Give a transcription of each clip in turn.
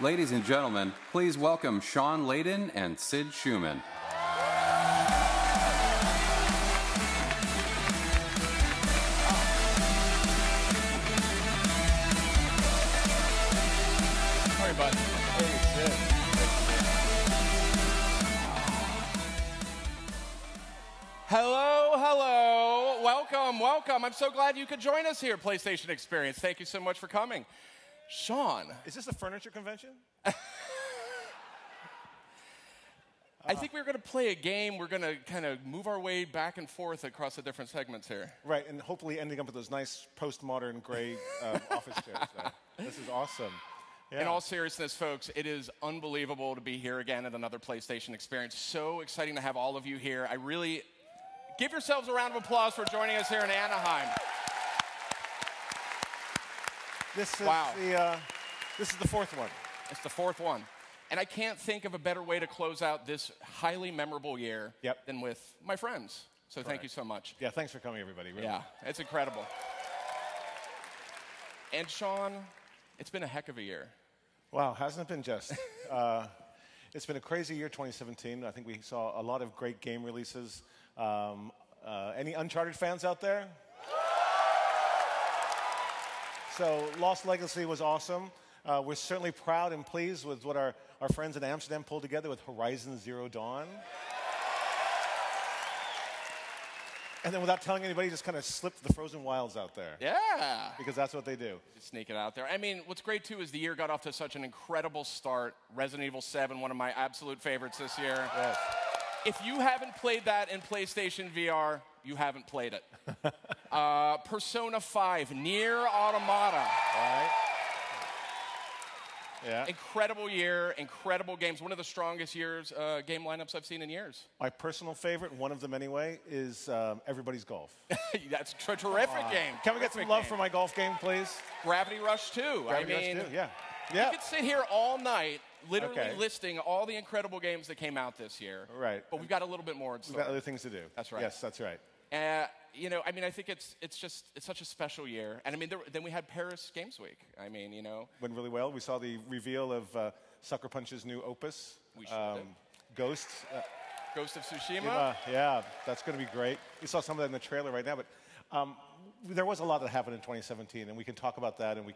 Ladies and gentlemen, please welcome Shawn Layden and Sid Schumann. Sorry, bud. Hey, Sid. Hello, hello. Welcome, welcome. I'm so glad you could join us here, PlayStation Experience. Thank you so much for coming. Shawn. Is this a furniture convention? I think we're going to play a game. We're going to kind of move our way back and forth across the different segments here. Right, and hopefully ending up with those nice postmodern gray office chairs. This is awesome. Yeah. In all seriousness, folks, it is unbelievable to be here again at another PlayStation Experience. So exciting to have all of you here. I really give yourselves a round of applause for joining us here in Anaheim. This is wow. This is the fourth one. It's the fourth one. And I can't think of a better way to close out this highly memorable year than with my friends. So thank you so much. Yeah, thanks for coming, everybody. Really. Yeah, it's incredible. And Sean, it's been a heck of a year. Wow, hasn't it been just? It's been a crazy year, 2017. I think we saw a lot of great game releases. Any Uncharted fans out there? So Lost Legacy was awesome. We're certainly proud and pleased with what our friends in Amsterdam pulled together with Horizon Zero Dawn. And then without telling anybody, just kind of slipped the Frozen Wilds out there. Yeah. Because that's what they do. Just sneak it out there. I mean, what's great, too, is the year got off to such an incredible start. Resident Evil 7, one of my absolute favorites this year. Yes. If you haven't played that in PlayStation VR, you haven't played it. Persona 5, Nier Automata. All right. Yeah. Incredible year, incredible games. One of the strongest years game lineups I've seen in years. My personal favorite, one of them anyway, is Everybody's Golf. That's a terrific game. Can we get some love for my golf game, please? Gravity Rush 2. Gravity Rush 2, yeah. You could sit here all night literally listing all the incredible games that came out this year. Right. But we've got a little bit more in store. We've got other things to do. That's right. Yes, that's right. You know, I mean, I think it's such a special year. And I mean, then we had Paris Games Week. I mean, you know. Went really well. We saw the reveal of Sucker Punch's new opus. We sure did. Ghost. Ghost of Tsushima. Yeah, that's going to be great. We saw some of that in the trailer right now, but there was a lot that happened in 2017, and we can talk about that, and we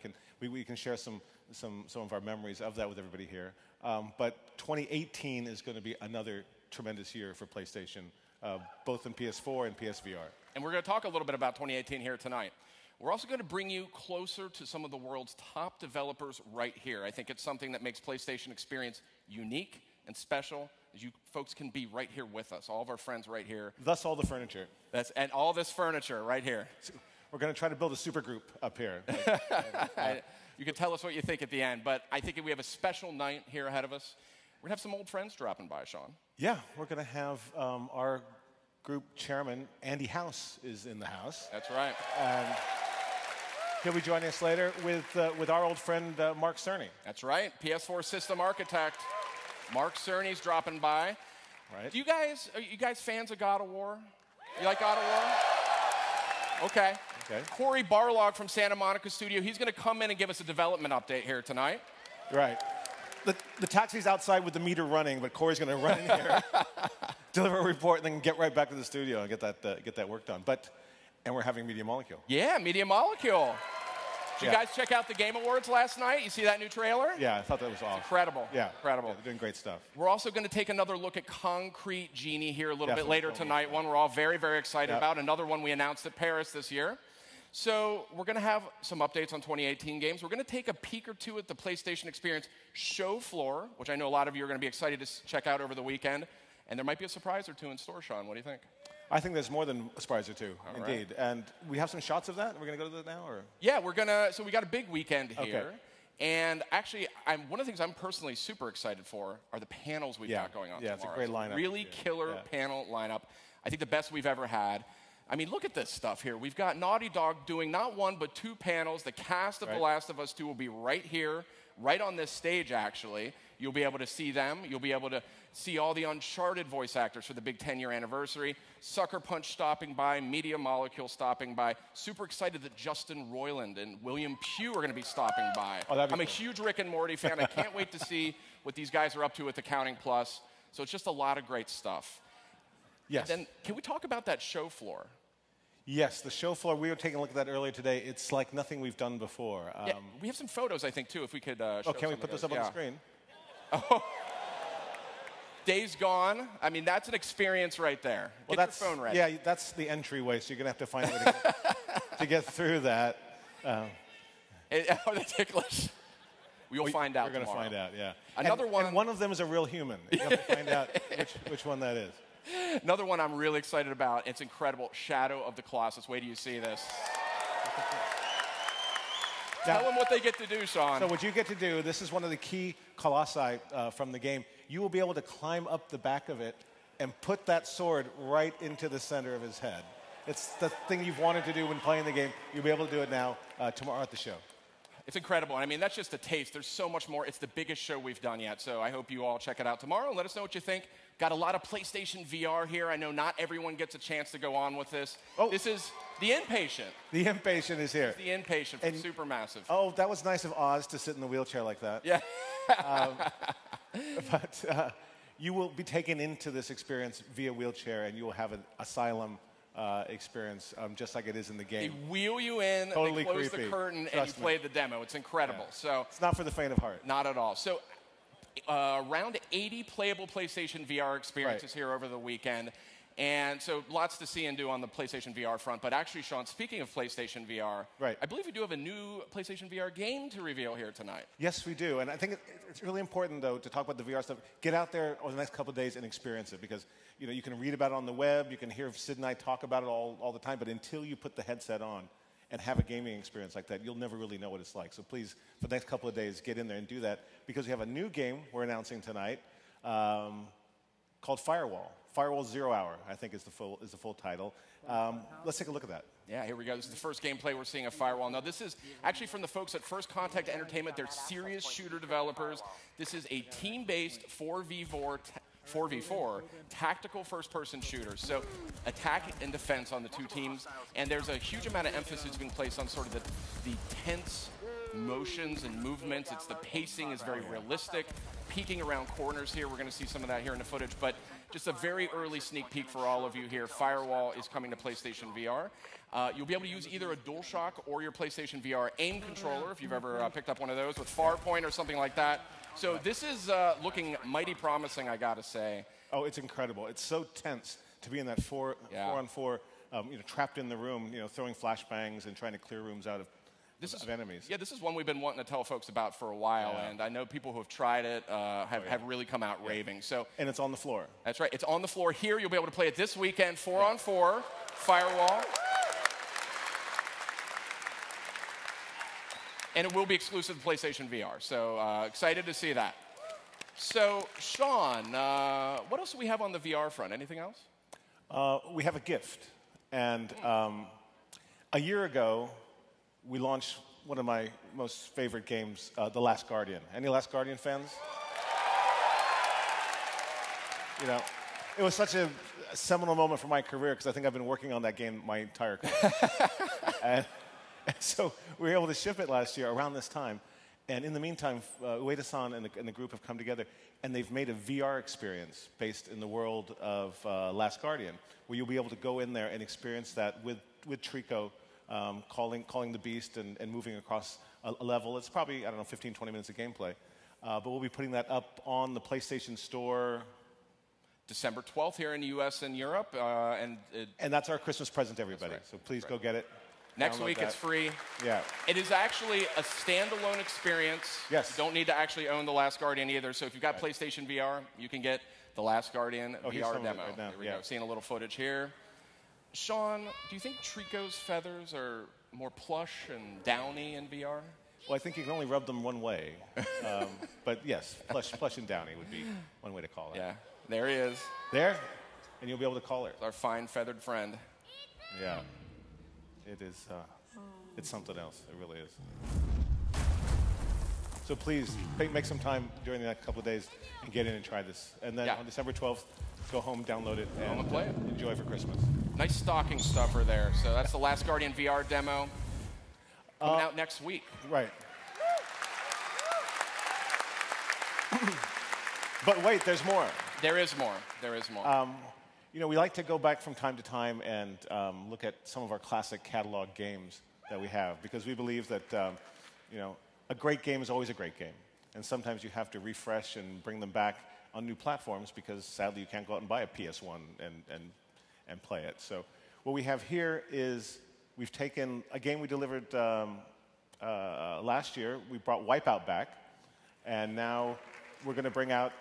can share some of our memories of that with everybody here. But 2018 is going to be another tremendous year for PlayStation, both in PS4 and PSVR. And we're going to talk a little bit about 2018 here tonight. We're also going to bring you closer to some of the world's top developers right here. I think it's something that makes PlayStation Experience unique and special, as you folks can be right here with us, all of our friends right here. Thus all the furniture. And all this furniture right here. We're going to try to build a super group up here. You can tell us what you think at the end, but I think we have a special night here ahead of us. We're going to have some old friends dropping by, Sean. Yeah, we're going to have our group chairman, Andy House, is in the house. That's right. And he'll be joining us later with our old friend, Mark Cerny. That's right. PS4 system architect. Mark Cerny's dropping by. Right. Are you guys fans of God of War? You like God of War? Okay. Corey Barlog from Santa Monica Studio, he's going to come in and give us a development update here tonight. Right. The taxi's outside with the meter running, but Corey's going to run in here, deliver a report, and then get right back to the studio and get that work done. And we're having Media Molecule. Yeah, Media Molecule. Did you guys check out the Game Awards last night? You see that new trailer? Yeah, I thought that was awesome. Incredible. Yeah. Incredible. Yeah, they're doing great stuff. We're also going to take another look at Concrete Genie here a little bit later tonight. One we're all very, very excited about. Another one we announced at Paris this year. So we're going to have some updates on 2018 games. We're going to take a peek or two at the PlayStation Experience show floor, which I know a lot of you are going to be excited to check out over the weekend. And there might be a surprise or two in store, Sean. What do you think? I think there's more than a surprise or two, indeed. Right. And we have some shots of that. We're going to go to that now, or? Yeah, so we got a big weekend here. And actually, one of the things I'm personally super excited for are the panels we've got going on tomorrow. Yeah, it's a great lineup. Really killer panel lineup. I think the best we've ever had. I mean, look at this stuff here. We've got Naughty Dog doing not one, but two panels. The cast of The Last of Us 2 will be right here, right on this stage, actually. You'll be able to see them. You'll be able to see all the Uncharted voice actors for the big 10-year anniversary. Sucker Punch stopping by, Media Molecule stopping by. Super excited that Justin Roiland and William Pugh are going to be stopping by. I'm a huge Rick and Morty fan. I can't wait to see what these guys are up to with Accounting Plus. So it's just a lot of great stuff. Yes. And then, can we talk about that show floor? Yes, the show floor. We were taking a look at that earlier today. It's like nothing we've done before. We have some photos, I think, too, if we could show can we put those up on the screen? Oh. Days Gone. I mean, that's an experience right there. Get your phone ready. Yeah, that's the entryway, so you're going to have to find a way to get through that. Are they ticklish? We'll find out We're going to find out, yeah. Another one. And one of them is a real human. You have to find out which one that is. Another one I'm really excited about. It's incredible. Shadow of the Colossus. Wait till you see this. Tell them what they get to do, Sean. So what you get to do, this is one of the key colossi from the game. You will be able to climb up the back of it and put that sword right into the center of his head. It's the thing you've wanted to do when playing the game. You'll be able to do it now tomorrow at the show. It's incredible. And I mean, that's just a taste. There's so much more. It's the biggest show we've done yet. So I hope you all check it out tomorrow. Let us know what you think. Got a lot of PlayStation VR here. I know not everyone gets a chance to go on with this. Oh. This is the Inpatient. The Inpatient is here. The Inpatient from Supermassive. Oh, that was nice of Oz to sit in the wheelchair like that. Yeah. But you will be taken into this experience via wheelchair, and you will have an asylum experience, just like it is in the game. They wheel you in, totally they close creepy. the curtain, Trust and you me. play the demo. It's incredible. Yeah. So it's not for the faint of heart. Not at all. So around 80 playable PlayStation VR experiences here over the weekend. And so lots to see and do on the PlayStation VR front. But actually, Sean, speaking of PlayStation VR, I believe you do have a new PlayStation VR game to reveal here tonight. Yes, we do. And I think it's really important, though, to talk about the VR stuff. Get out there over the next couple of days and experience it, because you can read about it on the web, you can hear Sid and I talk about it all the time, but until you put the headset on and have a gaming experience like that, you'll never really know what it's like. So please, for the next couple of days, get in there and do that, because we have a new game we're announcing tonight called Firewall. Firewall 0 Hour, I think is the full title. Let's take a look at that. Yeah, here we go. This is the first gameplay we're seeing of Firewall. Now, this is actually from the folks at First Contact Entertainment. They're serious shooter developers. This is a team-based 4v4 tactical first-person shooter. So attack and defense on the two teams. And there's a huge amount of emphasis being placed on sort of the tense motions and movements. The pacing is very realistic. Peeking around corners here. We're going to see some of that here in the footage. But just a very early sneak peek for all of you here. Firewall is coming to PlayStation VR. You'll be able to use either a DualShock or your PlayStation VR aim controller, if you've ever picked up one of those, with Farpoint or something like that. So this is looking mighty promising, I gotta say. Oh, it's incredible. It's so tense to be in that 4-on-4, trapped in the room, throwing flashbangs and trying to clear rooms out of enemies. Yeah, this is one we've been wanting to tell folks about for a while, and I know people who have tried it have really come out raving. So, and it's on the floor. That's right. It's on the floor here. You'll be able to play it this weekend, 4-on-4, Firewall. And it will be exclusive to PlayStation VR. So excited to see that. So, Sean, what else do we have on the VR front? Anything else? We have a gift. And a year ago, we launched one of my most favorite games, The Last Guardian. Any Last Guardian fans? It was such a seminal moment for my career, because I think I've been working on that game my entire career. and so we were able to ship it last year around this time. And in the meantime, Ueda-san and the group have come together, and they've made a VR experience based in the world of Last Guardian, where you'll be able to go in there and experience that with Trico, calling the beast and moving across a level. It's probably, 15, 20 minutes of gameplay. But we'll be putting that up on the PlayStation Store December 12th here in the US and Europe. And that's our Christmas present to everybody. Right. So please go get it. Next week, it's free. Yeah. It is actually a standalone experience. Yes. You don't need to actually own The Last Guardian either. So if you've got PlayStation VR, you can get The Last Guardian VR demo. Right now. Here we go. Seeing a little footage here. Sean, do you think Trico's feathers are more plush and downy in VR? Well, I think you can only rub them one way. But yes, plush and downy would be one way to call it. Yeah, there he is. There, and you'll be able to call it. Our fine feathered friend. Yeah, it is. It's something else. It really is. So please, make some time during the next couple of days and get in and try this. And then on December 12th, go home, download it, and play it. Enjoy for Christmas. Nice stocking stuffer there. So that's the Last Guardian VR demo. Coming out next week. Right. But wait, there's more. There is more. There is more. We like to go back from time to time and look at some of our classic catalog games that we have, because we believe that a great game is always a great game, and sometimes you have to refresh and bring them back on new platforms, because sadly you can't go out and buy a PS1 and play it. So what we have here is we've taken a game we delivered last year. We brought Wipeout back, and now we're going to bring out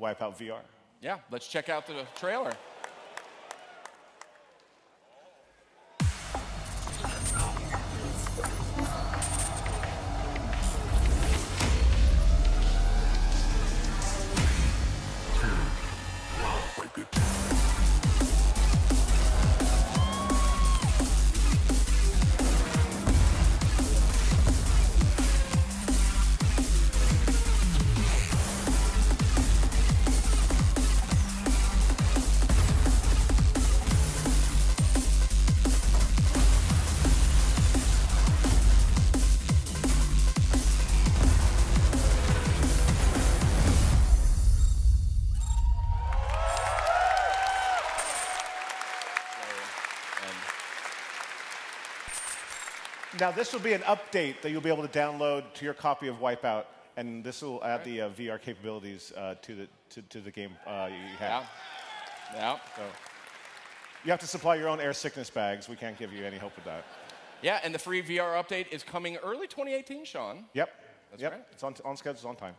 Wipeout VR. Yeah, let's check out the trailer. Now, this will be an update that you'll be able to download to your copy of Wipeout, and this will add the VR capabilities to the game you have. Yeah. So you have to supply your own air sickness bags. We can't give you any help with that. Yeah, and the free VR update is coming early 2018, Sean. Yep. That's yep. right. It's on schedule. It's on time.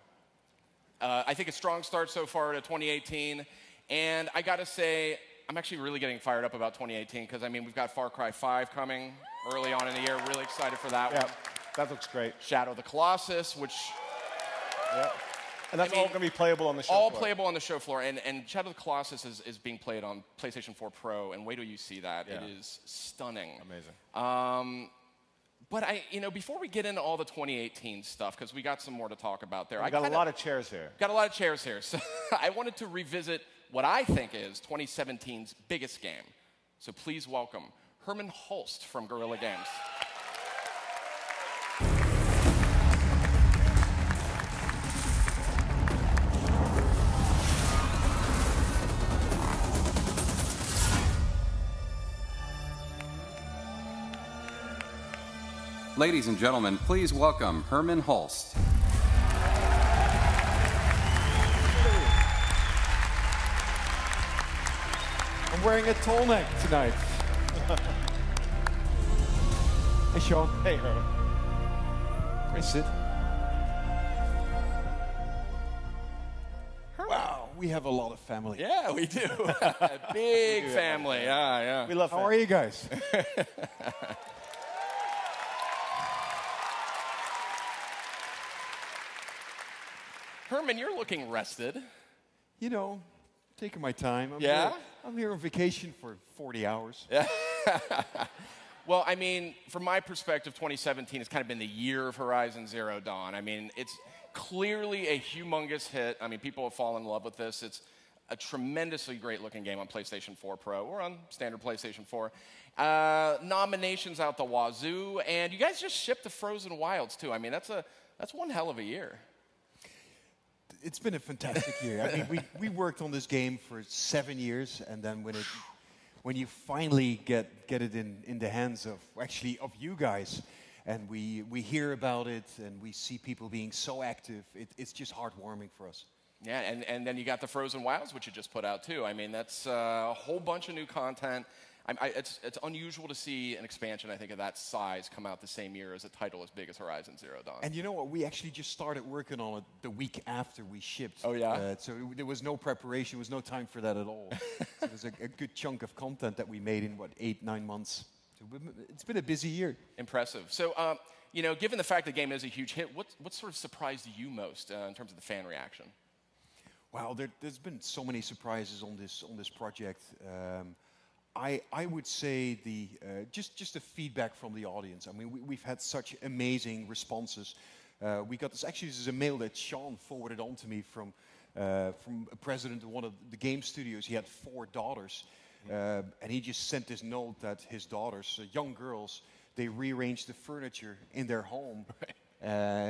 I think a strong start so far to 2018. And I got to say, I'm actually really getting fired up about 2018 because, I mean, we've got Far Cry 5 coming early on in the year. Really excited for that one. That looks great. Shadow of the Colossus, which... Yeah. And that's all going to be playable on the show floor. All playable on the show floor. And Shadow of the Colossus is being played on PlayStation 4 Pro. And wait till you see that. Yeah. It is stunning. Amazing. But before we get into all the 2018 stuff, because we got some more to talk about there. We got a lot of chairs here. Got a lot of chairs here. So I wanted to revisit what I think is 2017's biggest game. So please welcome Herman Hulst from Guerrilla Games. Ladies and gentlemen, please welcome Herman Hulst. I'm wearing a tall neck tonight. Hey, Sean. Hey, Herman. Great sit. Wow, we have a lot of family. Yeah, we do. Big family. Yeah. We love How are you guys? Herman, you're looking rested. You know, taking my time. I'm here on vacation for 40 hours. Yeah. Well, I mean, from my perspective, 2017 has kind of been the year of Horizon Zero Dawn. I mean, it's clearly a humongous hit. I mean, people have fallen in love with this. It's a tremendously great-looking game on PlayStation 4 Pro or on standard PlayStation 4. Nominations out the wazoo, and you guys just shipped the Frozen Wilds, too. I mean, that's one hell of a year. It's been a fantastic year. I mean, we worked on this game for 7 years, and then when you finally get it in the hands of you guys, and we hear about it, and we see people being so active, it's just heartwarming for us. Yeah, and then you got the Frozen Wilds, which you just put out too. I mean, that's a whole bunch of new content. It's unusual to see an expansion, I think, of that size come out the same year as a title as big as Horizon Zero Dawn. And you know what? We actually just started working on it the week after we shipped. Oh, yeah? So there was no preparation. There was no time for that at all. So there's a good chunk of content that we made in, 8-9 months. So it's been a busy year. Impressive. So, given the fact the game is a huge hit, what sort of surprised you most in terms of the fan reaction? Wow, there's been so many surprises on this project. I would say just the feedback from the audience. I mean, we've had such amazing responses. We got this. Actually, this is a mail that Sean forwarded on to me from a president of one of the game studios. He had 4 daughters, and he just sent this note that his daughters, young girls, they rearranged the furniture in their home.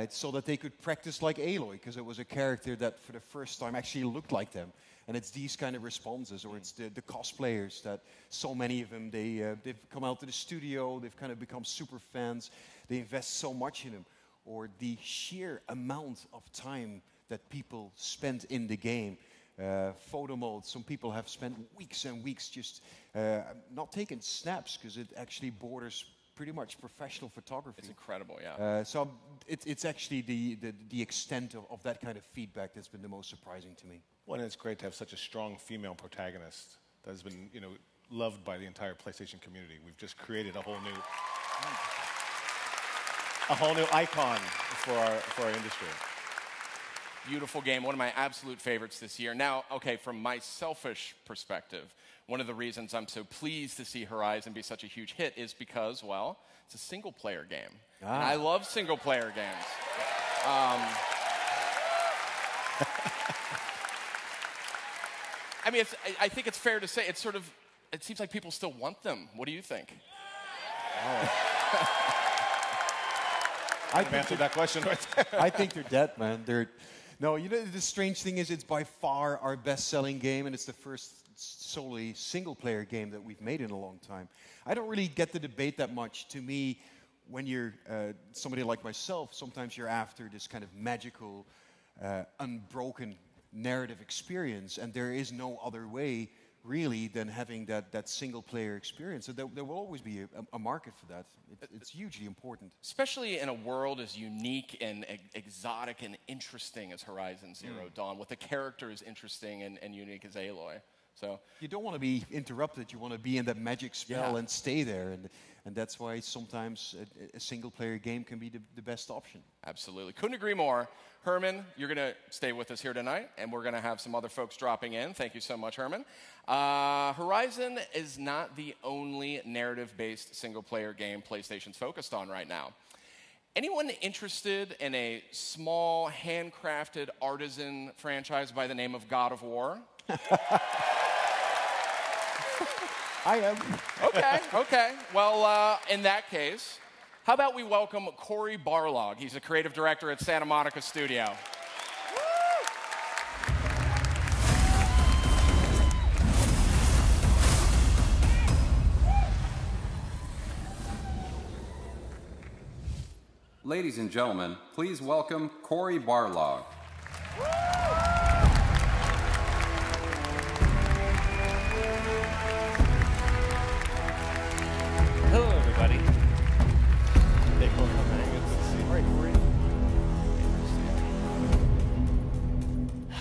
So that they could practice like Aloy, because it was a character that for the first time actually looked like them. And it's these kind of responses, or it's the cosplayers that so many of them, they've come out to the studio, they've kind of become super fans, they invest so much in them. Or the sheer amount of time that people spend in the game. Photo mode, some people have spent weeks and weeks just not taking snaps, because it actually borders pretty much professional photography. It's incredible, yeah. So it's actually the extent of that kind of feedback that's been the most surprising to me. Well, and it's great to have such a strong female protagonist that has been, loved by the entire PlayStation community. We've just created a whole new icon for our industry. Beautiful game, one of my absolute favorites this year. Now, okay, from my selfish perspective, one of the reasons I'm so pleased to see Horizon be such a huge hit is because, well, it's a single-player game. And I love single-player games. I mean, I think it's fair to say it seems like people still want them. What do you think? I've answered that question right there. I think they're dead, man. No, the strange thing is it's by far our best-selling game, and it's the first solely single-player game that we've made in a long time. I don't really get the debate that much. To me, when you're somebody like myself, sometimes you're after this kind of magical, unbroken narrative experience, and there is no other way really than having that single-player experience. So there will always be a market for that. It's hugely important. Especially in a world as unique and exotic and interesting as Horizon Zero Dawn, with the characters interesting and unique as Aloy. So you don't want to be interrupted. You want to be in that magic spell and stay there. And that's why sometimes a single-player game can be the best option. Absolutely. Couldn't agree more. Herman, you're going to stay with us here tonight, and we're going to have some other folks dropping in. Thank you so much, Herman. Horizon is not the only narrative-based single-player game PlayStation's focused on right now. Anyone interested in a small, handcrafted artisan franchise by the name of God of War? I am. Okay. Well, in that case, how about we welcome Cory Barlog? He's a creative director at Santa Monica Studio. Ladies and gentlemen, please welcome Cory Barlog. Hello, everybody. Hey, Cory. Good to see you. All right, Cory.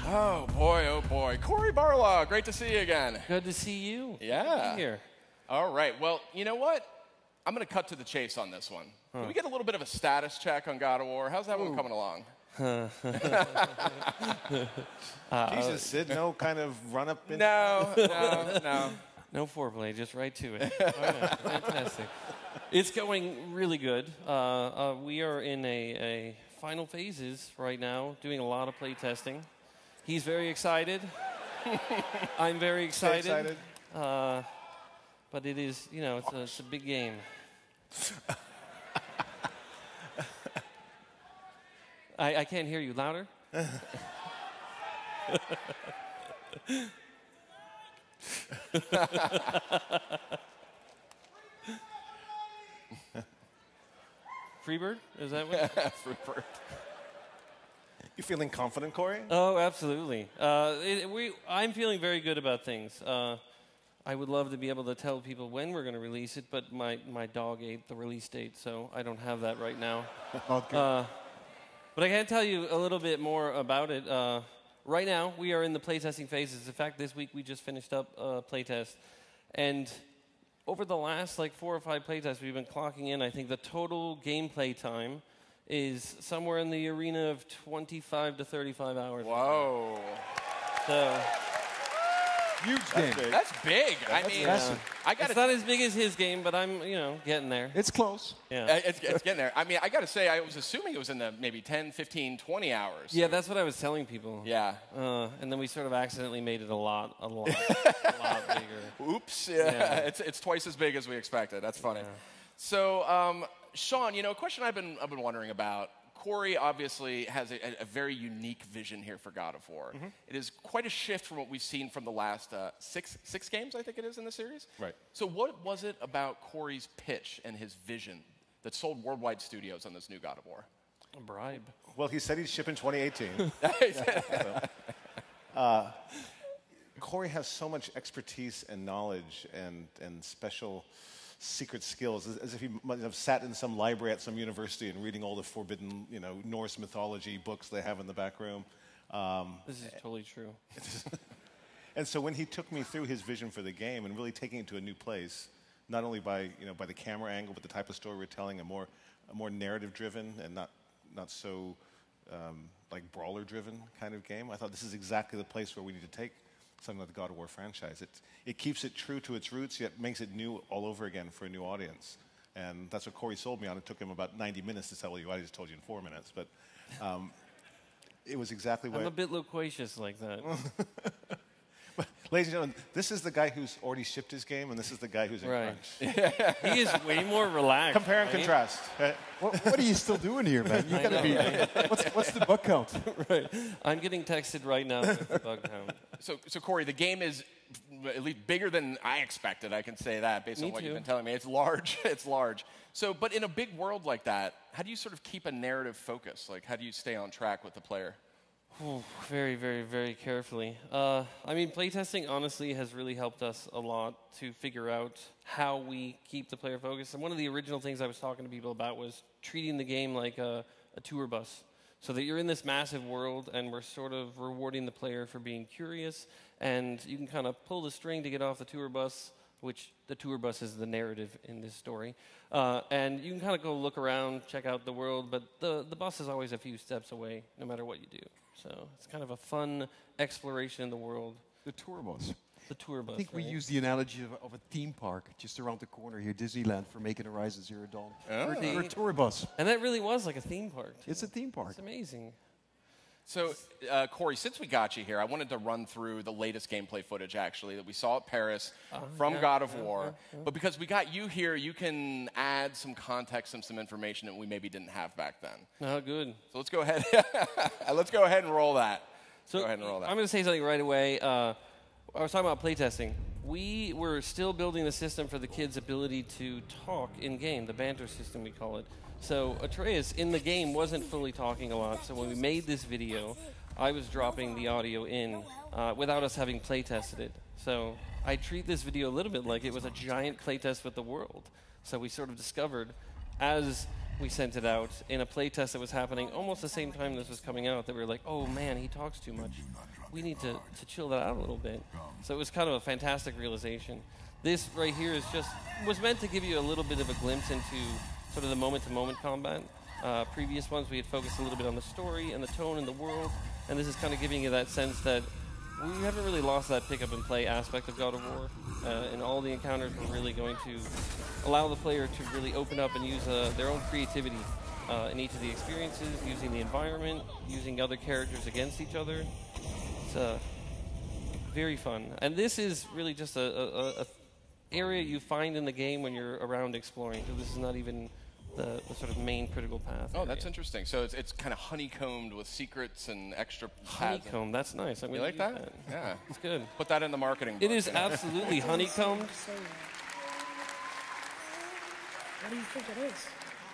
Oh boy. Cory Barlog, great to see you again. Good to see you. Yeah. Good to be here. All right, well, you know what? I'm going to cut to the chase on this one. Can we get a little bit of a status check on God of War? How's that one coming along? Jesus, Sid, no kind of run-up? No. No foreplay, just right to it. Fantastic. It's going really good. We are in a final phases right now, doing a lot of play testing. He's very excited. I'm very excited. But it is, it's a big game. I can't hear you. Louder? Freebird? Is that what? Freebird. You feeling confident, Cory? Oh, absolutely. I'm feeling very good about things. I would love to be able to tell people when we're going to release it, but my dog ate the release date, so I don't have that right now. Okay. But I can tell you a little bit more about it. Right now, we are in the playtesting phases. In fact, this week we just finished up a playtest. And over the last 4 or 5 playtests we've been clocking in, I think the total gameplay time is somewhere in the arena of 25 to 35 hours. Whoa. So, Huge game. That's big. I mean, it's not as big as his game, but I'm, getting there. It's close. Yeah. It's getting there. I mean, I got to say, I was assuming it was in the maybe 10, 15, 20 hours. Yeah, that's what I was telling people. Yeah. And then we sort of accidentally made it a lot bigger. Oops. Yeah. It's twice as big as we expected. That's funny. Yeah. So, Sean, a question I've been wondering about. Cory obviously has a very unique vision here for God of War. Mm-hmm. It is quite a shift from what we've seen from the last six games, I think it is, in the series. Right. So what was it about Cory's pitch and his vision that sold worldwide studios on this new God of War? A bribe. Well, he said he'd ship in 2018. Cory has so much expertise and knowledge and special secret skills, as if he might have sat in some library at some university and reading all the forbidden, Norse mythology books they have in the back room. This is totally true. And so when he took me through his vision for the game and really taking it to a new place, not only by the camera angle, but the type of story we're telling, a more narrative-driven and not so brawler-driven kind of game, I thought this is exactly the place where we need to take something like the God of War franchise. It keeps it true to its roots, yet makes it new all over again for a new audience. And that's what Cory sold me on. It took him about 90 minutes to tell you. I just told you in 4 minutes. But it was exactly what... I'm a bit loquacious like that. Ladies and gentlemen, this is the guy who's already shipped his game, and this is the guy who's in Right. crunch. He is way more relaxed. Compare and right? contrast. What are you still doing here, man? You gotta be. What's the bug count? Right. I'm getting texted right now with the bug count. So Corey, the game is at least bigger than I expected. I can say that based on what you've been telling me. It's large. It's large. So, but in a big world like that, how do you sort of keep a narrative focus? Like, how do you stay on track with the player? Oh, very, very, very carefully. I mean, playtesting honestly has really helped us a lot to figure out how we keep the player focused. And one of the original things I was talking to people about was treating the game like a tour bus. So that you're in this massive world and we're sort of rewarding the player for being curious, and you can kind of pull the string to get off the tour bus, which the tour bus is the narrative in this story. And you can kind of go look around, check out the world, but the bus is always a few steps away, no matter what you do. So it's kind of a fun exploration in the world. The tour bus. The tour bus. I think we use the analogy of a theme park just around the corner here, Disneyland, for making Horizon Zero Dawn. Oh. We're a tour bus. And that really was like a theme park. It's a theme park. It's amazing. So, Corey, since we got you here, I wanted to run through the latest gameplay footage, actually, that we saw at Paris from God of War. But because we got you here, you can add some context and some information that we maybe didn't have back then. Oh, good. So let's go ahead. Let's go ahead and roll that. So Go ahead and roll that. I'm going to say something right away. I was talking about playtesting. We were still building the system for the kids' ability to talk in-game, the banter system, we call it. So Atreus in the game wasn't fully talking a lot, so when we made this video, I was dropping the audio in without us having playtested it. So I treat this video a little bit like it was a giant playtest with the world. So we sort of discovered, as we sent it out, in a playtest that was happening almost the same time this was coming out, that we were like, oh man, he talks too much. We need to chill that out a little bit. So it was kind of a fantastic realization. This right here was meant to give you a little bit of a glimpse into sort of the moment-to-moment combat. Previous ones, we had focused a little bit on the story and the tone and the world, and this is kind of giving you that sense that we haven't really lost that pick-up-and-play aspect of God of War. In all the encounters, we're really going to allow the player to really open up and use their own creativity in each of the experiences, using the environment, using other characters against each other. It's very fun. And this is really just a area you find in the game when you're around exploring. So this is not even the sort of main critical path. Oh, that's interesting. So it's kind of honeycombed with secrets and extra paths. Honeycomb, that's nice. You like that? Yeah. It's good. Put that in the marketing book. It is absolutely honeycombed. What do you think it is?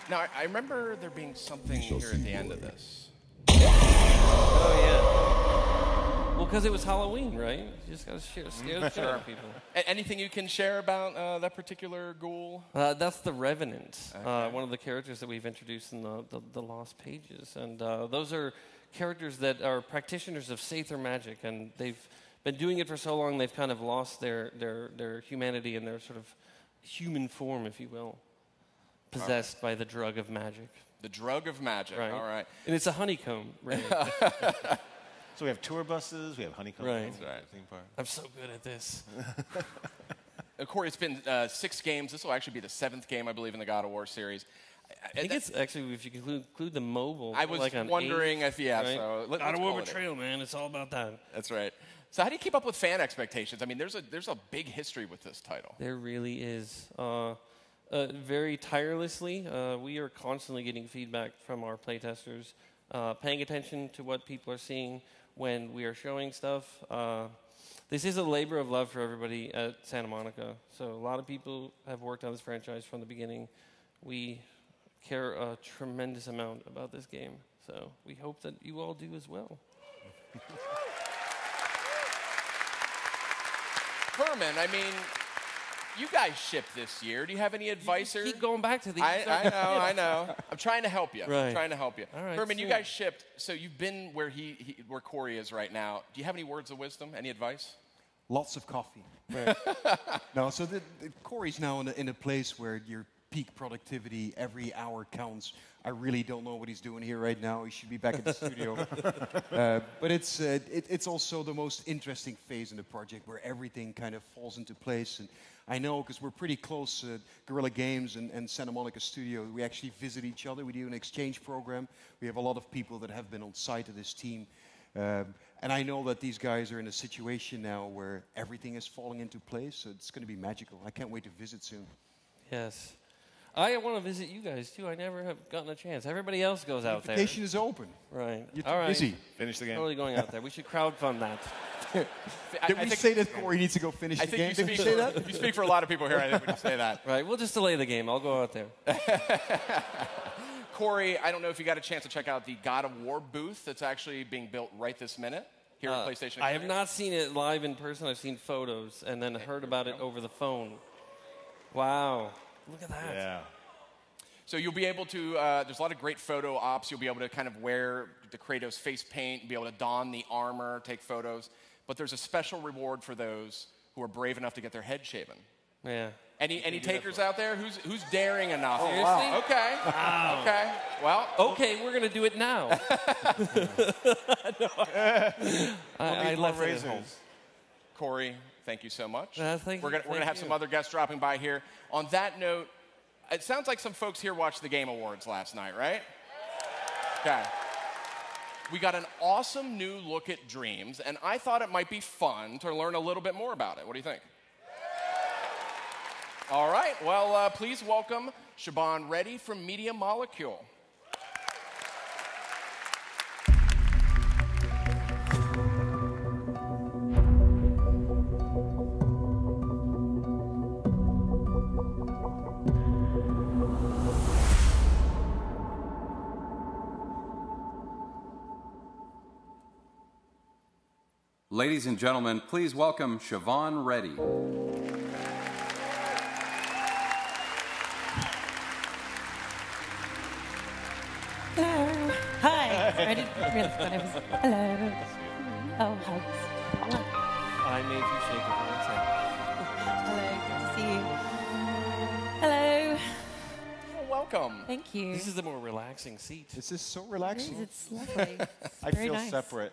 Now, I remember there being something here at the end of this. Oh, yeah. Well, because it was Halloween, right? You just got to scare the shit out of people. Anything you can share about that particular ghoul? That's the Revenant, one of the characters that we've introduced in the Lost Pages. And those are characters that are practitioners of Sather magic, and they've been doing it for so long they've kind of lost their humanity and their sort of human form, if you will, possessed by the drug of magic. The drug of magic, right. All right. And it's a honeycomb, right? So we have tour buses, we have honeycomb. Right. Theme park. I'm so good at this. Corey, it's been 6 games. This will actually be the 7th game, I believe, in the God of War series. I think it's actually, if you include the mobile. I was like wondering 8, if, yeah, right? so let's God of War call it Betrayal, man. It's all about that. That's right. So how do you keep up with fan expectations? I mean, there's a big history with this title. There really is. Very tirelessly, we are constantly getting feedback from our playtesters, paying attention to what people are seeing when we are showing stuff. This is a labor of love for everybody at Santa Monica. So a lot of people have worked on this franchise from the beginning. We care a tremendous amount about this game. So we hope that you all do as well. Herman, I mean, you guys shipped this year. Do you have any advice? Keep going back to these. I know. I'm trying to help you. Right. I'm trying to help you. All right, Herman, you sure. guys shipped. So you've been where where Corey is right now. Do you have any words of wisdom? Any advice? Lots of coffee. Right. No, so Corey's now in a place where your peak productivity, every hour counts. I really don't know what he's doing here right now. He should be back at the studio. But it's also the most interesting phase in the project where everything kind of falls into place. And I know because we're pretty close, Guerrilla Games and Santa Monica Studio, we actually visit each other. We do an exchange program. We have a lot of people that have been on site of this team. And I know that these guys are in a situation now where everything is falling into place, so it's going to be magical. I can't wait to visit soon. Yes. I want to visit you guys, too. I never have gotten a chance. Everybody else goes out there. Invitation is open. Right. You're too All right. busy. Finish the game. Totally going out there. We should crowdfund that. Did we say that Corey needs to go finish the game? Did we say that? You speak for a lot of people here, I think, when you say that. Right. We'll just delay the game. I'll go out there. Corey, I don't know if you got a chance to check out the God of War booth that's actually being built right this minute here at PlayStation. I have not seen it live in person. I've seen photos and then heard about it over the phone. Wow. Look at that. Yeah. So you'll be able to, there's a lot of great photo ops. You'll be able to kind of wear the Kratos face paint, be able to don the armor, take photos. But there's a special reward for those who are brave enough to get their head shaven. Yeah. Any takers out there? Who's daring enough? Seriously? Wow. Okay. Wow. Okay. Well. Okay, we're going to do it now. I left it at home. Corey, thank you so much. Thank we're you. going to have some other guests dropping by here. On that note, it sounds like some folks here watched the Game Awards last night, right? Okay. We got an awesome new look at Dreams, and I thought it might be fun to learn a little bit more about it. What do you think? All right. Well, please welcome Siobhan Reddy from Media Molecule. Ladies and gentlemen, please welcome Siobhan Reddy. Hello. Hi. I didn't really thought I was. Hello. Oh, hugs. I made you shake it for 1 second. Hello. Good to see you. Hello. Well, welcome. Thank you. This is the more relaxing seat. This is so relaxing. It's lovely. I Very feel nice. separate.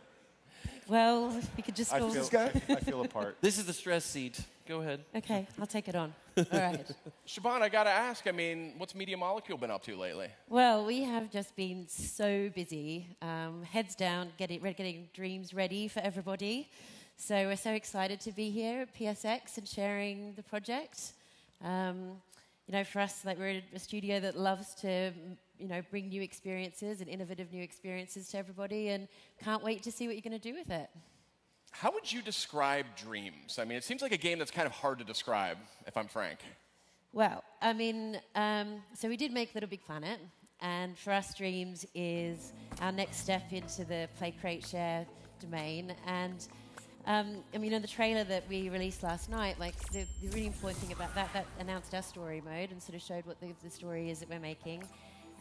Well, we could just I go. feel apart. This is the stress seat. Go ahead. Okay, I'll take it on. All right. Siobhan, I got to ask, I mean, what's Media Molecule been up to lately? Well, we have just been so busy, heads down, getting Dreams ready for everybody. So we're so excited to be here at PSX and sharing the project. You know, for us, like we're a studio that loves to, you know, bring new experiences and innovative new experiences to everybody, and can't wait to see what you're going to do with it. How would you describe Dreams? I mean, it seems like a game that's kind of hard to describe, if I'm frank. Well, I mean, so we did make Little Big Planet, and for us, Dreams is our next step into the Play, Create, Share domain. And I mean, in the trailer that we released last night, like the really important thing about that announced our story mode and sort of showed what the story is that we're making.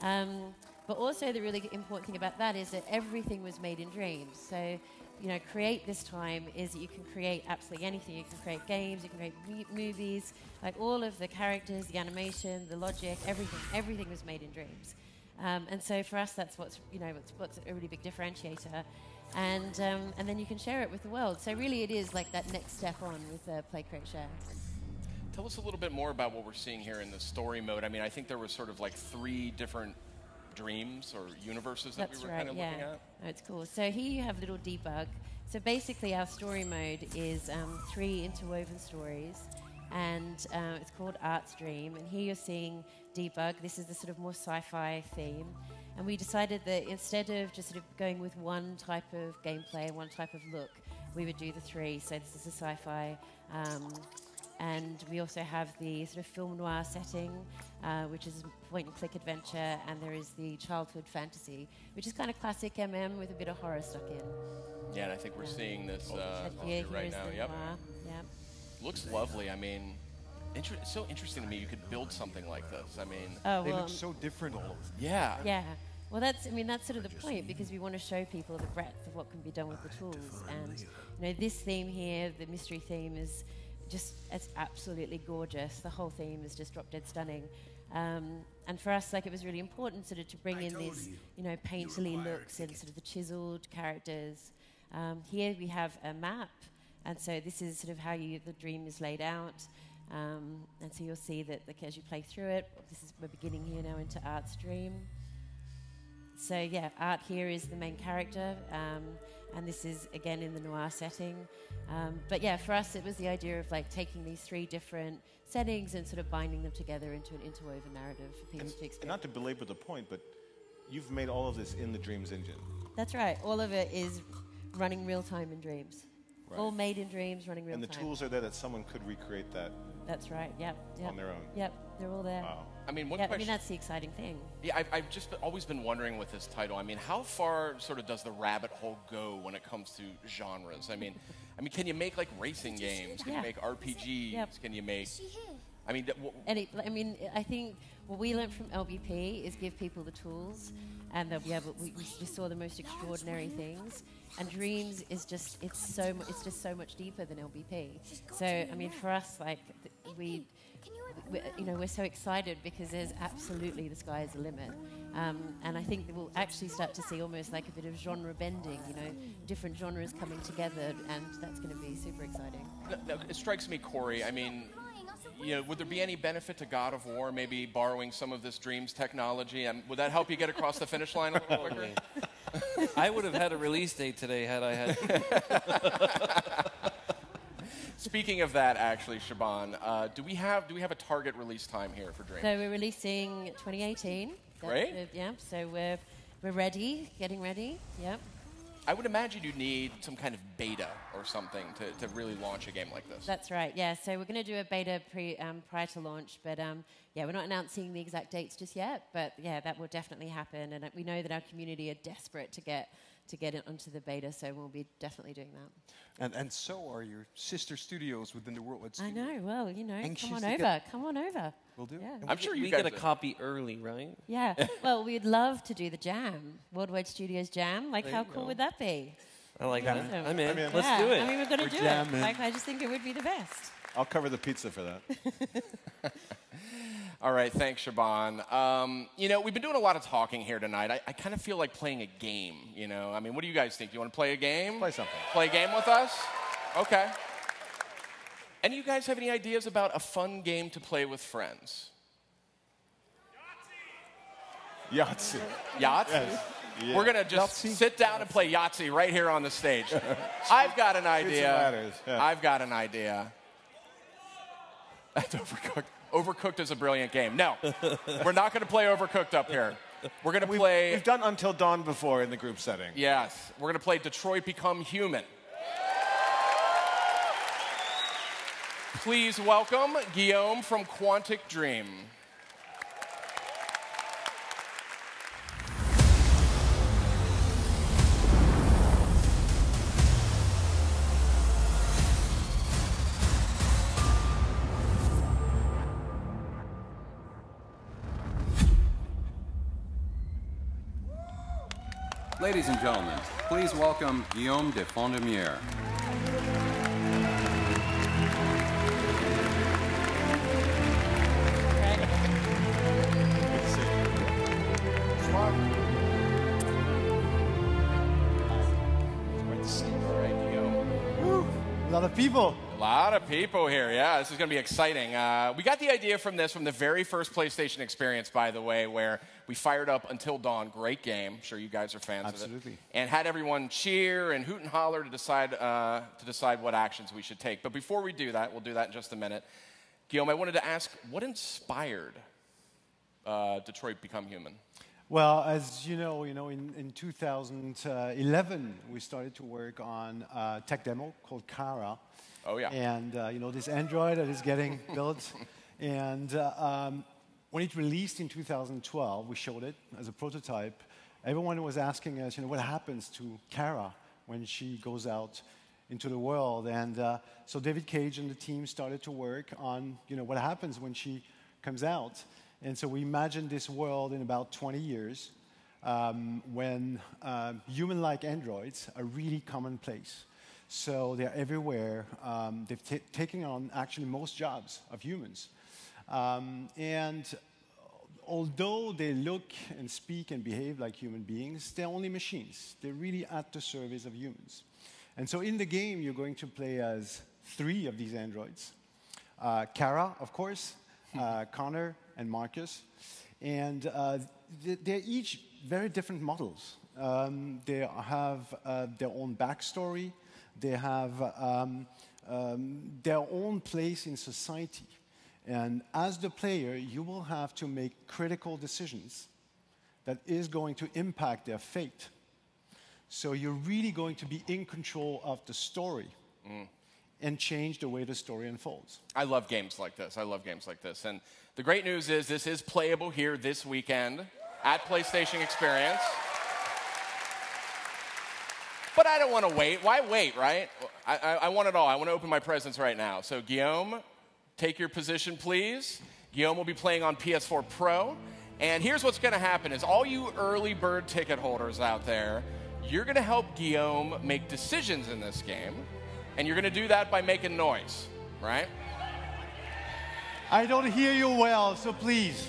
But also the really important thing about that is that everything was made in Dreams. So, you know, Create this time is that you can create absolutely anything. You can create games, you can create movies, like all of the characters, the animation, the logic, everything was made in Dreams. And so for us, that's what's a really big differentiator. And then you can share it with the world. So really it is like that next step on with Play, Create, Share. Tell us a little bit more about what we're seeing here in the story mode. I mean, I think there was sort of like 3 different dreams or universes that we were kind of looking at. Oh, it's cool. So here you have little debug. So basically our story mode is 3 interwoven stories, and it's called Art's Dream. And here you're seeing debug. This is the sort of more sci-fi theme. And we decided that instead of just sort of going with one type of gameplay and one type of look, we would do the 3. So this is a sci-fi. And we also have the sort of film noir setting, which is point-and-click adventure, and there is the childhood fantasy, which is kind of classic MM with a bit of horror stuck in. Yeah, and I think we're seeing this here right is now. the Yep. noir. Yep. Looks lovely. I mean, it's so interesting to me you could build something like this. I mean, They look so different all over. yeah. Yeah. Well, that's sort of the point, because we want to show people the breadth of what can be done with the tools. And, you know, this theme here, the mystery theme, is it's absolutely gorgeous. The whole theme is just drop dead stunning. And for us, like, it was really important sort of to bring in these, you know, painterly looks and sort of the chiseled characters. Here we have a map, and so this is sort of how the dream is laid out. And so you'll see that, like, as you play through it, we're beginning here now into Art's Dream. So yeah, Art here is the main character, and this is again in the noir setting. But yeah, for us it was the idea of like taking these 3 different settings and sort of binding them together into an interwoven narrative for people to experience. And not to belabor the point, but you've made all of this in the Dreams engine. That's right. All of it is running real time in Dreams. Right. All made in Dreams, running real time. And the tools are there that someone could recreate that. That's right. Yep. On their own. Yep. They're all there. Wow. I mean, Yeah, I mean that's the exciting thing. Yeah, I've just always been wondering with this title. I mean, how far sort of does the rabbit hole go when it comes to genres? I mean, can you make like racing games? Can you make RPGs? Yep. Can you make? I mean, I think what we learned from LBP is give people the tools, and they'll be able. We just saw the most extraordinary things. And Dreams is just it's just so much deeper than LBP. So I mean, for us, like we're so excited because there's absolutely the sky is the limit. And I think we'll actually start to see almost like a bit of genre bending, different genres coming together, and that's going to be super exciting. Now, it strikes me, Corey, I mean, would there be any benefit to God of War maybe borrowing some of this Dreams technology? And would that help you get across the finish line a little quicker? I would have had a release date today had I had. Speaking of that, actually, Shaban, do we have a target release time here for Dreams? So we're releasing 2018. Great. Yeah. So we're ready, getting ready. Yep. I would imagine you need some kind of beta or something to really launch a game like this. That's right. Yeah. So we're going to do a beta prior to launch, but we're not announcing the exact dates just yet. But yeah, that will definitely happen, and we know that our community are desperate to get it onto the beta, so we'll be definitely doing that. And so are your sister studios within the World. I know. Well, Anxious come on to over. Come on over. We'll do. Yeah. I'm sure we guys get a copy early, right? Yeah. Well, we'd love to do the Jam, Worldwide Studios Jam. Like, how cool would that be? I like that. Awesome. I'm in. I'm in. Let's do it. I mean, we've got to We're do jamming. it. Like, I just think it would be the best. I'll cover the pizza for that. All right, thanks, Shaban. We've been doing a lot of talking here tonight. I kind of feel like playing a game, I mean, what do you guys think? Do you want to play a game? Play something. Play a game with us? Okay. Any of you guys have any ideas about a fun game to play with friends? Yahtzee. Yahtzee? Yes. Yeah. We're going to just sit down and play Yahtzee right here on the stage. I've got an idea. Yeah. I've got an idea. That's Overcooked. Overcooked is a brilliant game. No, we're not going to play Overcooked up here. We're going to play... We've done Until Dawn before in the group setting. Yes. We're going to play Detroit Become Human. Please welcome Guillaume from Quantic Dream. Ladies and gentlemen, please welcome Guillaume de Fondemiere. A lot of people. A lot of people here. Yeah, this is going to be exciting. We got the idea from the very first PlayStation experience, by the way, where we fired up Until Dawn. Great game. I'm sure you guys are fans of it. Absolutely. And had everyone cheer and hoot and holler to decide what actions we should take. But before we do that, we'll do that in just a minute. Guillaume, I wanted to ask, what inspired Detroit Become Human? Well, as you know, in 2011, we started to work on a tech demo called Kara. Oh, yeah. And, this Android that is getting built. And when it released in 2012, we showed it as a prototype. Everyone was asking us, what happens to Kara when she goes out into the world? And so David Cage and the team started to work on, what happens when she comes out. And so we imagined this world in about 20 years when human-like androids are really commonplace. So they're everywhere. They've taken on actually most jobs of humans. And although they look and speak and behave like human beings, they're only machines. They're really at the service of humans. And so in the game, you're going to play as 3 of these androids. Kara, of course, Connor and Marcus. And they're each very different models. They have their own backstory. They have their own place in society. And as the player, you will have to make critical decisions that is going to impact their fate. So you're really going to be in control of the story and change the way the story unfolds. I love games like this. I love games like this. And the great news is this is playable here this weekend at PlayStation Experience. But I don't want to wait. Why wait, right? I want it all. I want to open my presents right now. So Guillaume, take your position, please. Guillaume will be playing on PS4 Pro. And here's what's going to happen is all you early bird ticket holders out there, you're going to help Guillaume make decisions in this game. And you're going to do that by making noise, right? I don't hear you well, so please.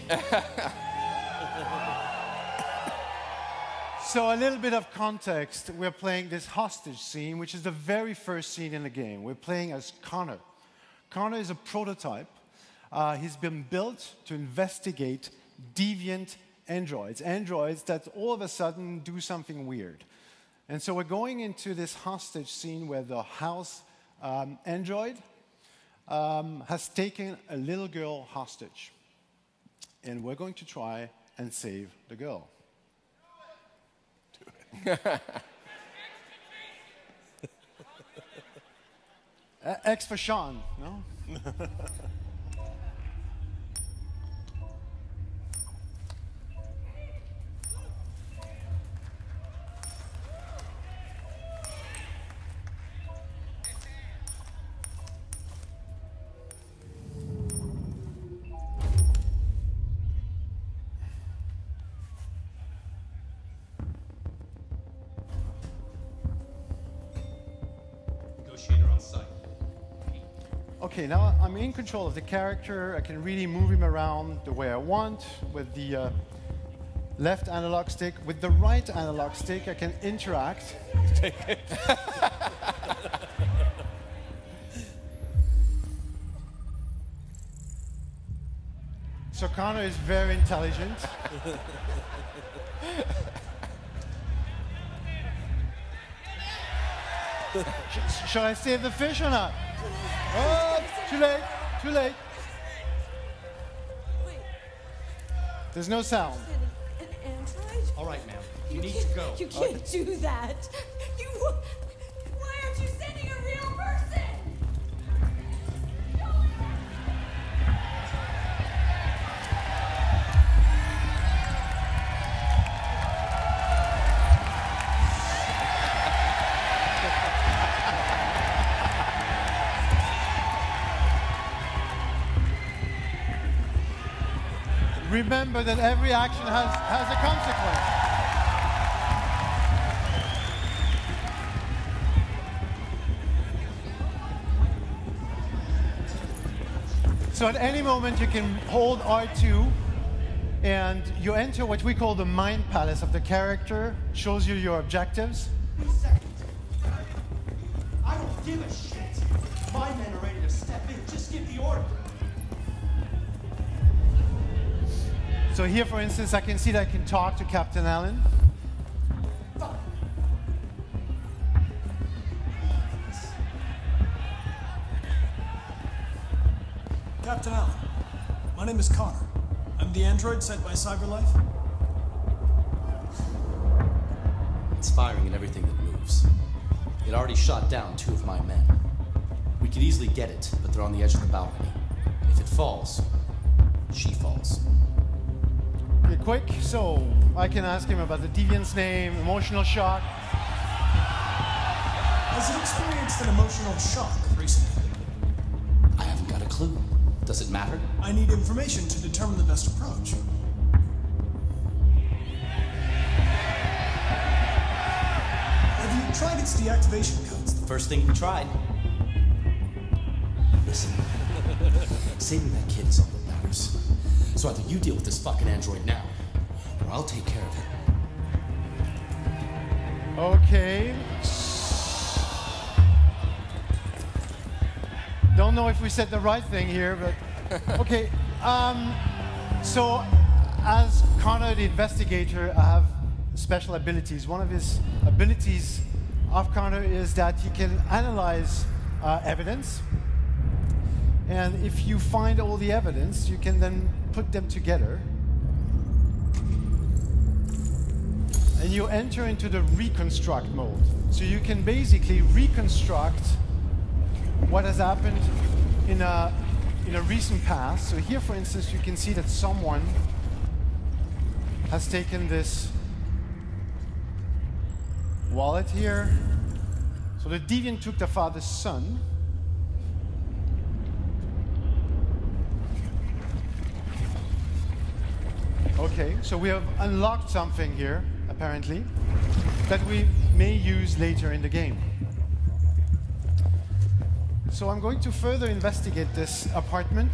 So a little bit of context. We're playing this hostage scene, which is the very first scene in the game. We're playing as Connor. Connor is a prototype. He's been built to investigate deviant androids that all of a sudden do something weird. And so we're going into this hostage scene where the house android has taken a little girl hostage. And we're going to try and save the girl. X for Sean, no? Okay, now I'm in control of the character. I can really move him around the way I want with the left analog stick. With the right analog stick, I can interact. So Connor is very intelligent. Shall I save the fish or not? Oh, too late, too late. Wait. There's no sound. An android? All right, ma'am. You need to go. You can't do that. Why aren't you sending a real person? Remember that every action has a consequence. So at any moment you can hold R2 and you enter what we call the mind palace of the character. Shows you your objectives. I don't give a shit. My men are ready to step in. Just give the order. So here, for instance, I can see that I can talk to Captain Allen. Captain Allen, my name is Connor. I'm the android sent by CyberLife. It's firing at everything that moves. It already shot down 2 of my men. We could easily get it, but they're on the edge of the balcony. If it falls, she falls. Okay, quick. So I can ask him about the deviant's name, emotional shock. Has it experienced an emotional shock recently? I haven't got a clue. Does it matter? I need information to determine the best approach. Have you tried its deactivation codes? The first thing we tried. Listen, saving that kid is all that matters. So either you deal with this fucking android now, or I'll take care of it. Okay. Don't know if we said the right thing here, but okay. So, as Connor, the investigator, I have special abilities. One of his abilities of Connor is that he can analyze evidence. And if you find all the evidence, you can then put them together. And you enter into the reconstruct mode. So you can basically reconstruct what has happened in a recent past. So here, for instance, you can see that someone has taken this wallet here. So the deviant took the father's son. Okay, so we have unlocked something here, apparently, that we may use later in the game. So I'm going to further investigate this apartment,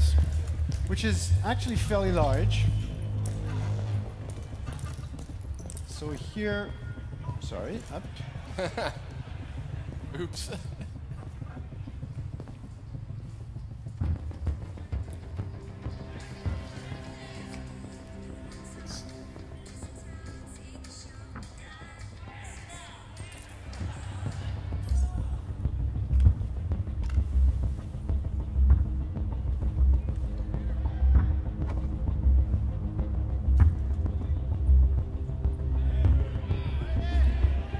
which is actually fairly large. So here, sorry, up. Oops.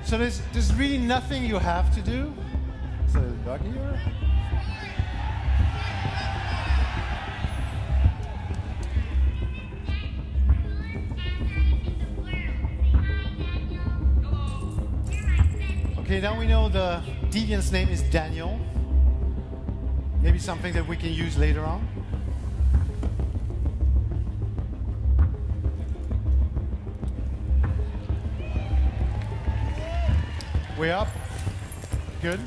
So there's really nothing you have to do. So dog here. Okay, now we know the deviant's name is Daniel. Maybe something that we can use later on. Way up. Good.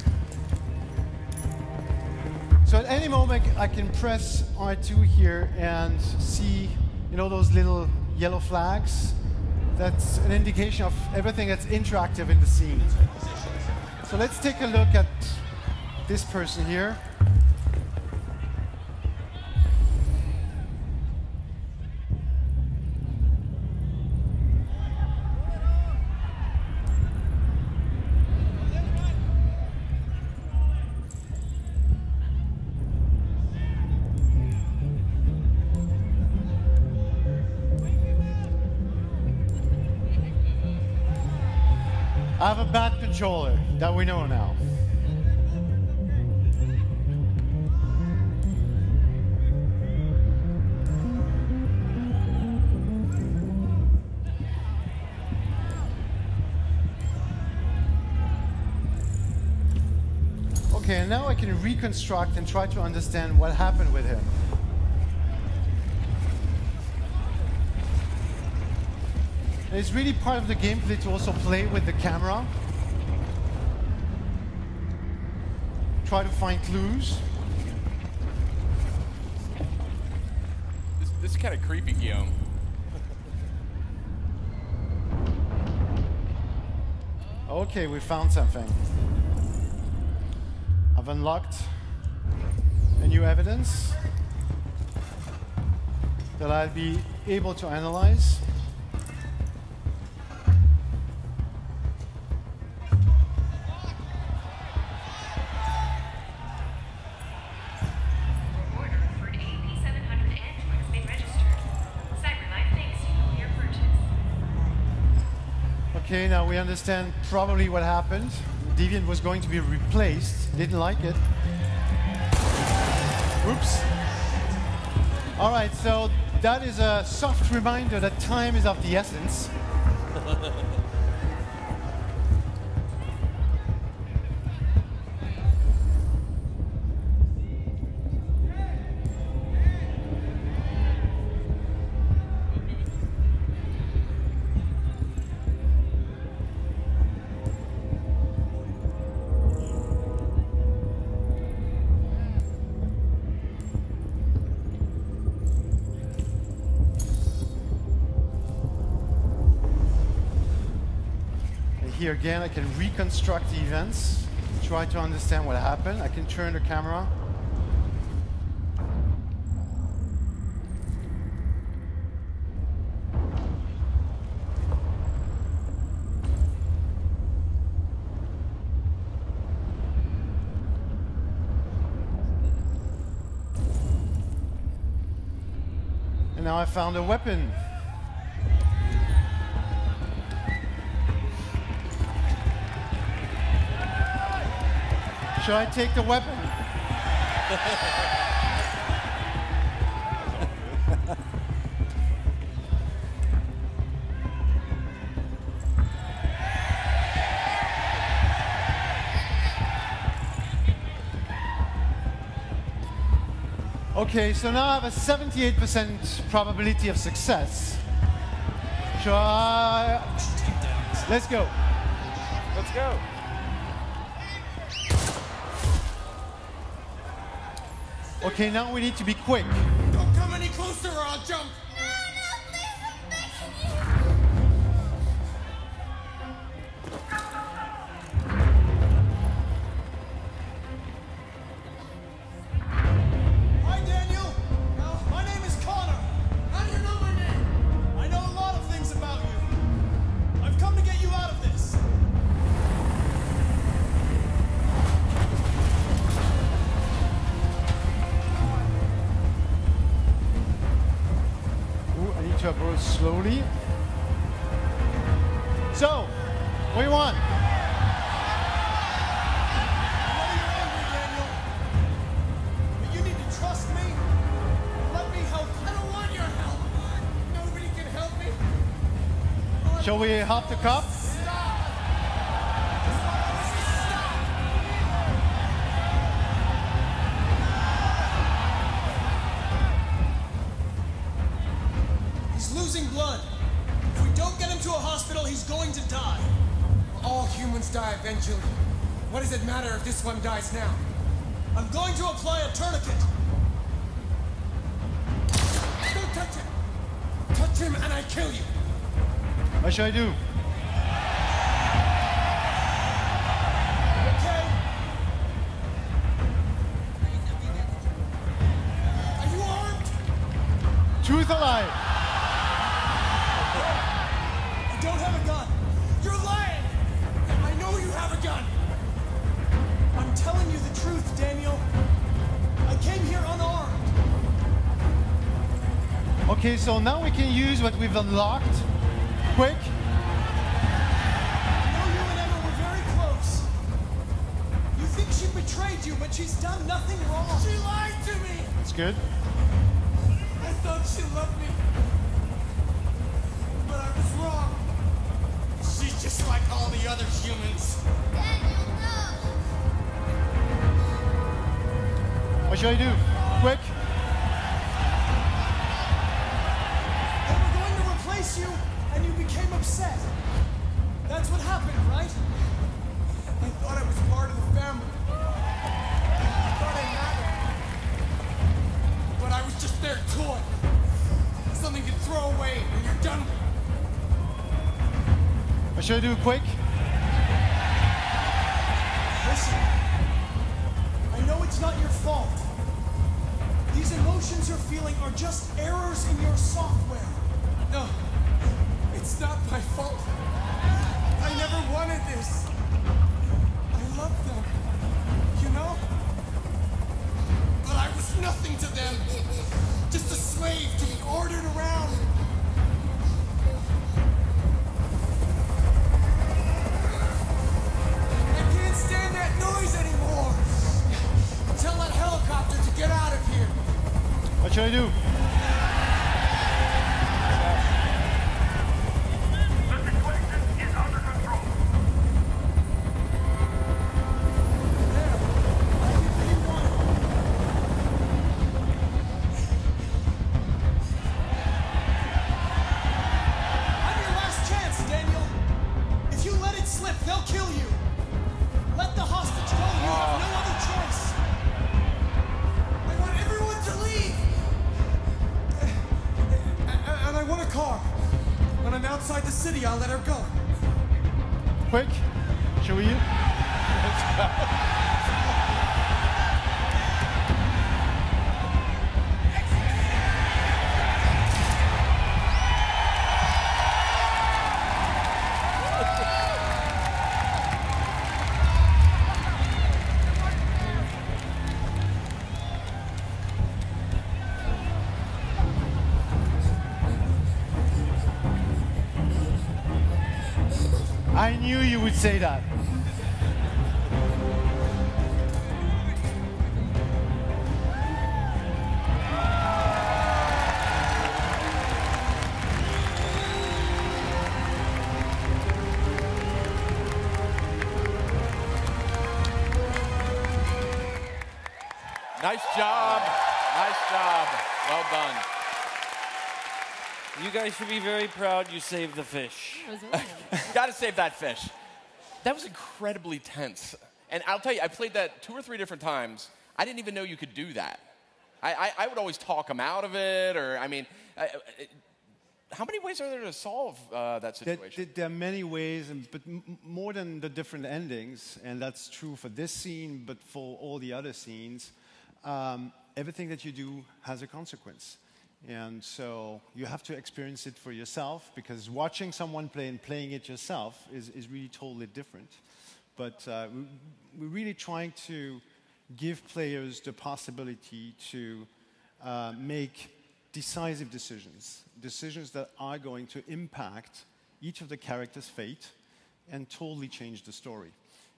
So at any moment I can press R2 here and see, you know, those little yellow flags. That's an indication of everything that's interactive in the scene. So let's take a look at this person here. I have a bad controller, that we know now. Okay, and now I can reconstruct and try to understand what happened with him. And it's really part of the gameplay to also play with the camera. Try to find clues. This is kind of creepy, Guillaume. Okay, we found something. I've unlocked a new evidence that I'll be able to analyze. Okay, now we understand probably what happened. Deviant was going to be replaced. Didn't like it. Oops. All right, so that is a soft reminder that time is of the essence. Here again, I can reconstruct the events, try to understand what happened. I can turn the camera. And now I found a weapon. Should I take the weapon? Okay, so now I have a 78% probability of success. Should I? Let's go. Let's go. Okay, now we need to be quick. Don't come any closer or I'll jump. Hi, Daniel. My name is Connor. How do you know my name? I know a lot of things about you. I've come to get you out of this. Ooh, I need to approach slowly. So, what do you want? I know you're angry, Daniel. But you need to trust me. Let me help you. I don't want your help. Nobody can help me. Shall we help the cop? He's losing blood. If we don't get him to a hospital, he's going to die. All humans die eventually. What does it matter if this one dies now? I'm going to apply a tourniquet. Don't touch him. Touch him and I kill you. What should I do? Okay? Are you armed? Truth alive. I don't have a gun. You're lying. I know you have a gun. I'm telling you the truth, Daniel. I came here unarmed. Okay, so now we can use what we've unlocked. Quick. I know you and Emma were very close. You think she betrayed you, but she's done nothing wrong. She lied to me. That's good. I thought she loved me. But I was wrong. She's just like all the other humans. Daniel, no. What should I do? Quick. They were going to replace you, and you became upset. That's what happened, right? I thought I was part of the family. I thought I mattered. But I was just their toy. Something you throw away when you're done with. What should I do? Quick. Listen, I know it's not your fault. These emotions you're feeling are just errors in your software. No, it's not my fault. I never wanted this. I loved them, you know? But I was nothing to them. Just a slave to be ordered around. I can't stand that noise anymore. Tell that helicopter to get out of here. What should I do? I'm your last chance, Daniel. If you let it slip, they'll kill you. Let the hostage go. You have no other choice. I want everyone to leave. And I want a car. When I'm outside the city, I'll let her go. Quick. Shall we? I knew you would say that. Nice job. Nice job. Well done. You guys should be very proud you saved the fish. Got to save that fish. That was incredibly tense. And I'll tell you, I played that 2 or 3 different times. I didn't even know you could do that. I would always talk them out of it, or, I mean, how many ways are there to solve that situation? There are many ways, but more than the different endings, and that's true for this scene, but for all the other scenes, everything that you do has a consequence. And so you have to experience it for yourself, because watching someone play and playing it yourself is really totally different. But we're really trying to give players the possibility to make decisive decisions, decisions that are going to impact each of the characters' fate and totally change the story.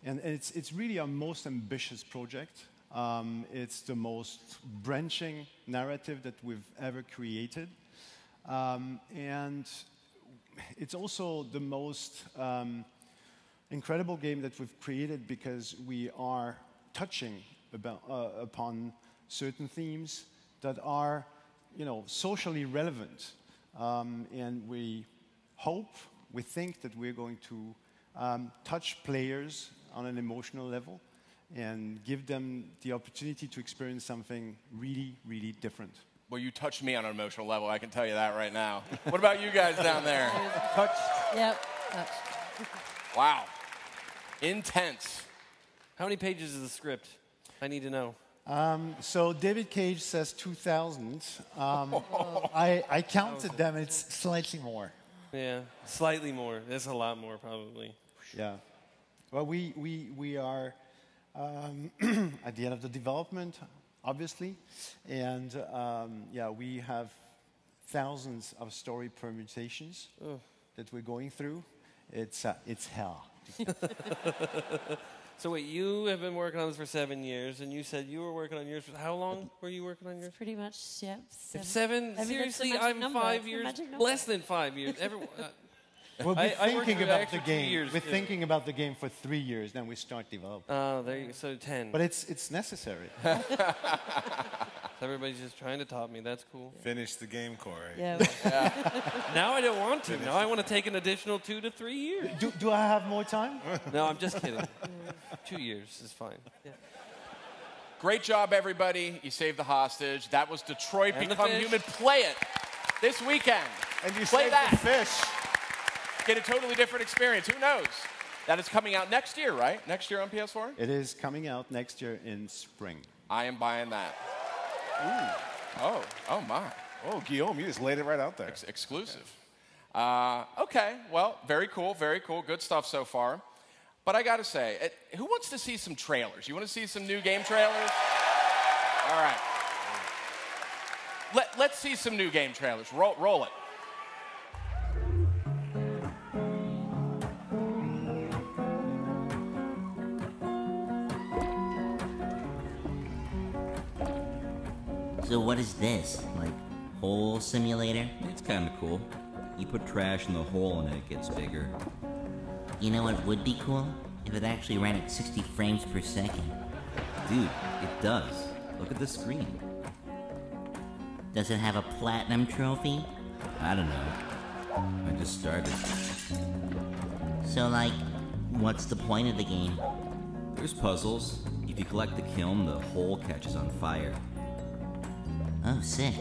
And it's really our most ambitious project. It's the most branching narrative that we've ever created. And it's also the most incredible game that we've created, because we are touching upon certain themes that are, socially relevant. And we hope, we think that we're going to touch players on an emotional level and give them the opportunity to experience something really, really different. Well, you touched me on an emotional level, I can tell you that right now. What about you guys down there? Touched? Yep, touched. Wow. Intense. How many pages is the script? I need to know. So David Cage says 2,000. I counted them, it's slightly more. Yeah, slightly more. That's a lot more, probably. Yeah. Well, we are at the end of the development, obviously, and yeah, we have thousands of story permutations that we're going through. It's hell. So wait, you have been working on this for 7 years, and you said you were working on yours for how long were you working on yours? Pretty much, yeah. 7. Seven? I mean, Seriously, that's the I'm magic 5 number. years, It's the magic number. less than 5 years. We'll be thinking about the extra 2 game. years, We're yeah. thinking about the game for 3 years, then we start developing. Oh, there you go. So 10. But it's necessary. Everybody's just trying to top me. That's cool. Finish the game, Corey. Yeah. Now I don't want to. Now I want to take an additional 2 to 3 years. Do I have more time? No, I'm just kidding. 2 years is fine. Yeah. Great job, everybody. You saved the hostage. That was Detroit And the Become fish. Human. Play it this weekend. And you Play saved that. the fish. Get a totally different experience. Who knows? That is coming out next year, right? Next year on PS4? It is coming out next year in spring. I am buying that. Ooh. Oh my. Oh, Guillaume, you just laid it right out there. Exclusive. Okay, well, very cool, good stuff so far. But I gotta say, who wants to see some trailers? You want to see some new game trailers? All right. Let's see some new game trailers. Roll it. So what is this? Like, hole simulator? It's kinda cool. You put trash in the hole and it gets bigger. You know what would be cool? If it actually ran at 60 frames per second. Dude, it does. Look at the screen. Does it have a platinum trophy? I don't know. I just started. So, like, what's the point of the game? There's puzzles. If you collect the kiln, the hole catches on fire. Oh, sick.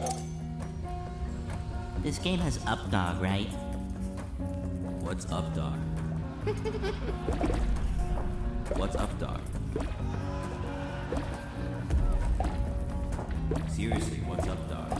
This game has Updog, right? What's Updog? What's Updog? Seriously, what's Updog?